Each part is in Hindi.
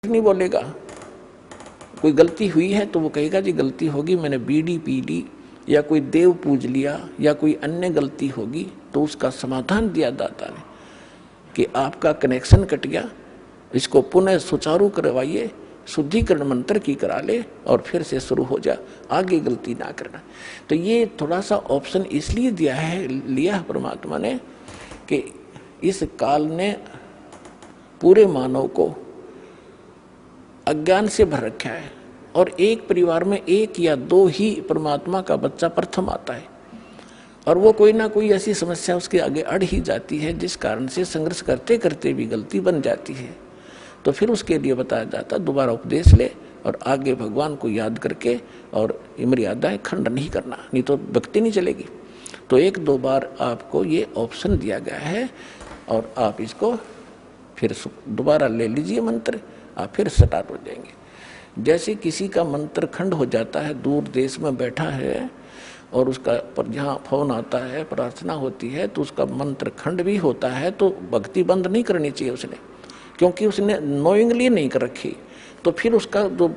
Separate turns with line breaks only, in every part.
नहीं बोलेगा। कोई गलती हुई है तो वो कहेगा जी गलती होगी, मैंने बीड़ी पी ली या कोई देव पूज लिया या कोई अन्य गलती होगी, तो उसका समाधान दिया दाता ने कि आपका कनेक्शन कट गया, इसको पुनः सुचारू करवाइए, शुद्धिकरण मंत्र की करा ले और फिर से शुरू हो जा, आगे गलती ना करना। तो ये थोड़ा सा ऑप्शन इसलिए लिया परमात्मा ने कि इस काल ने पूरे मानव को अज्ञान से भर रखा है और एक परिवार में एक या दो ही परमात्मा का बच्चा प्रथम आता है और वो कोई ना कोई ऐसी समस्या उसके आगे अड़ ही जाती है जिस कारण से संघर्ष करते करते भी गलती बन जाती है। तो फिर उसके लिए बताया जाता दोबारा उपदेश ले और आगे भगवान को याद करके और मर्यादाएं खंड नहीं करना, नहीं तो भक्ति नहीं चलेगी। तो एक दो बार आपको ये ऑप्शन दिया गया है और आप इसको फिर दोबारा ले लीजिए मंत्र, आप फिर स्टार्ट हो जाएंगे। जैसे किसी का मंत्र खंड हो जाता है, दूर देश में बैठा है और उसका पर जहाँ फोन आता है, प्रार्थना होती है, तो उसका मंत्र खंड भी होता है, तो भक्ति बंद नहीं करनी चाहिए उसने, क्योंकि उसने नोइंगली नहीं कर रखी। तो फिर उसका जो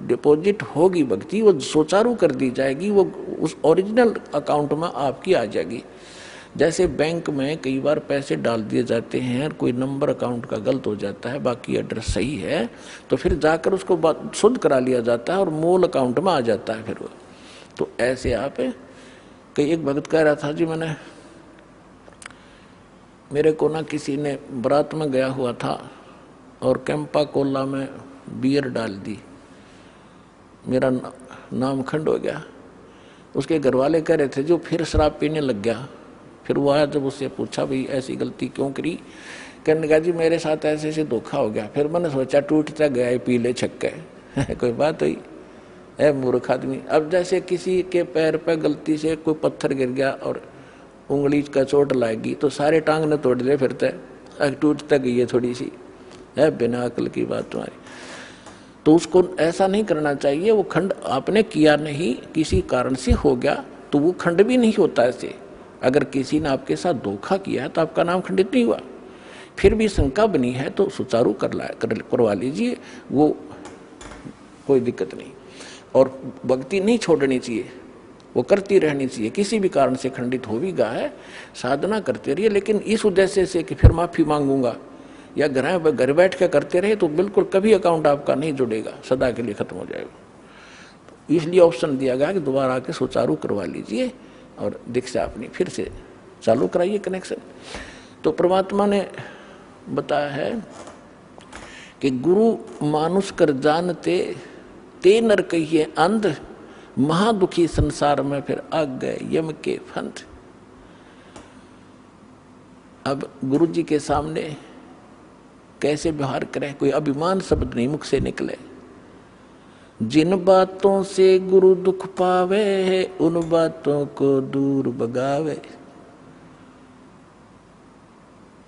डिपॉजिट होगी भक्ति वो सुचारू कर दी जाएगी, वो उस ओरिजिनल अकाउंट में आपकी आ जाएगी। जैसे बैंक में कई बार पैसे डाल दिए जाते हैं, कोई नंबर अकाउंट का गलत हो जाता है, बाकी एड्रेस सही है, तो फिर जाकर उसको शुद्ध करा लिया जाता है और मूल अकाउंट में आ जाता है फिर वो। तो ऐसे आप कई एक भक्त कह रहा था जी मेरे को ना किसी ने बारात में गया हुआ था और कैंपा कोला में बियर डाल दी, मेरा नाम खंड हो गया। उसके घर वाले कह रहे थे जो फिर शराब पीने लग गया। फिर वो आया, जब उससे पूछा भाई ऐसी गलती क्यों करी, कहने लगा जी मेरे साथ ऐसे ऐसे धोखा हो गया। फिर मैंने सोचा टूटता गया पी ले छक्के कोई बात हुई है मूर्ख आदमी। अब जैसे किसी के पैर पे गलती से कोई पत्थर गिर गया और उंगली का चोट लाएगी तो सारे टांग ने तोड़ ले फिरते, टूटता गई है थोड़ी सी, है बिना अकल की बात तुम्हारी। तो उसको ऐसा नहीं करना चाहिए। वो खंड आपने किया नहीं, किसी कारण से हो गया तो वो खंड भी नहीं होता ऐसे। अगर किसी ने आपके साथ धोखा किया है तो आपका नाम खंडित नहीं हुआ। फिर भी शंका बनी है तो सुचारू करवा लीजिए, वो कोई दिक्कत नहीं। और भक्ति नहीं छोड़नी चाहिए, वो करती रहनी चाहिए। किसी भी कारण से खंडित हो भी गया है, साधना करते रहिए, लेकिन इस उद्देश्य से कि फिर माफी मांगूंगा या घर बैठ के करते रहे तो बिल्कुल कभी अकाउंट आपका नहीं जुड़ेगा, सदा के लिए खत्म हो जाएगा। इसलिए ऑप्शन दिया गया कि दोबारा आके सुचारू करवा लीजिए और दीक्षा अपनी फिर से चालू कराइए कनेक्शन। तो परमात्मा ने बताया है कि गुरु मानुष कर जानते ते नर कहिए अंध, महादुखी संसार में फिर आग गए यम के फंद। अब गुरु जी के सामने कैसे व्यवहार करें, कोई अभिमान शब्द नहीं मुख से निकले। जिन बातों से गुरु दुख पावे उन बातों को दूर भगावे।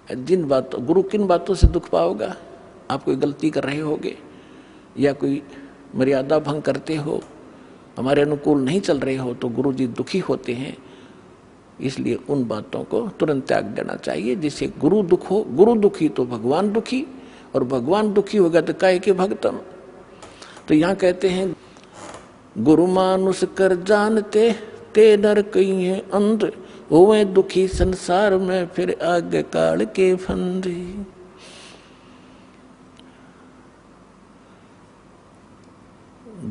जिन बातों गुरु किन बातों से दुख पाओगा, आप कोई गलती कर रहे होगे या कोई मर्यादा भंग करते हो, हमारे अनुकूल नहीं चल रहे हो, तो गुरु जी दुखी होते हैं। इसलिए उन बातों को तुरंत त्याग देना चाहिए जिससे गुरु दुख हो। गुरु दुखी तो भगवान दुखी, और भगवान दुखी होगा तो काहे के भक्तम। तो यहाँ कहते हैं गुरु मानुष कर जानते ते नर कहिए अंध, होवे दुखी संसार में फिर आगे काल के फंद।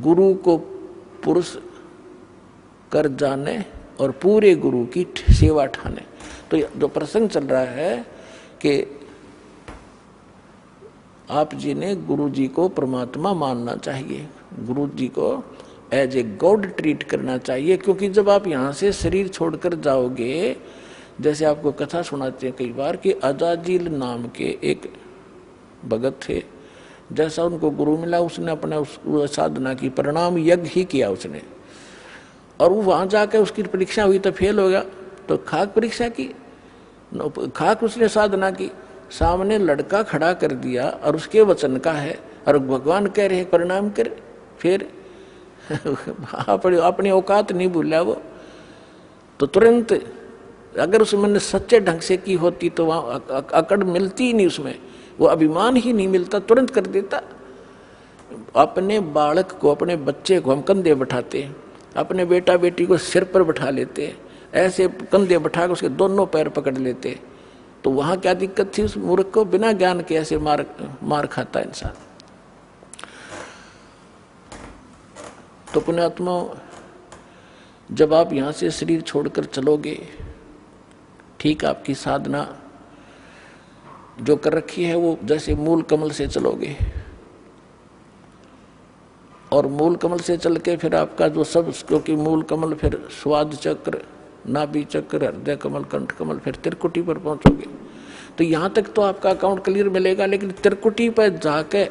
गुरु को पुरुष कर जाने और पूरे गुरु की सेवा ठाने। तो जो प्रसंग चल रहा है कि आप जी ने गुरु जी को परमात्मा मानना चाहिए, गुरु जी को एज ए गॉड ट्रीट करना चाहिए। क्योंकि जब आप यहाँ से शरीर छोड़कर जाओगे, जैसे आपको कथा सुनाते हैं कई बार कि अजाजिल नाम के एक भगत थे, जैसा उनको गुरु मिला उसने अपने उस साधना की परिणाम यज्ञ ही किया उसने, और वो वहाँ जाकर उसकी परीक्षा हुई तो फेल हो गया। तो खाक परीक्षा की, खाक उसने साधना की, सामने लड़का खड़ा कर दिया और उसके वचन का है, और भगवान कह रहे परिणाम कर, फिर अपनी औकात नहीं भूला वो। तो तुरंत अगर उसमें सच्चे ढंग से की होती तो वहाँ अकड़ मिलती ही नहीं, उसमें वो अभिमान ही नहीं मिलता, तुरंत कर देता। अपने बालक को, अपने बच्चे को हम कंधे बैठाते, अपने बेटा बेटी को सिर पर बैठा लेते, ऐसे कंधे बैठा कर उसके दोनों पैर पकड़ लेते, तो वहां क्या दिक्कत थी? उस मूर्ख को बिना ज्ञान के ऐसे मार खाता इंसान। तो पुण्यात्मा, जब आप यहां से शरीर छोड़कर चलोगे, ठीक आपकी साधना जो कर रखी है वो जैसे मूल कमल से चलोगे, और मूल कमल से चल के फिर आपका जो सब, क्योंकि मूल कमल फिर स्वाद चक्र, नाभि चक्र, हृदय कमल, कंठ कमल, फिर त्रिकुटी पर पहुंचोगे। तो यहां तक तो आपका अकाउंट क्लियर मिलेगा, लेकिन त्रिकुटी पर जाके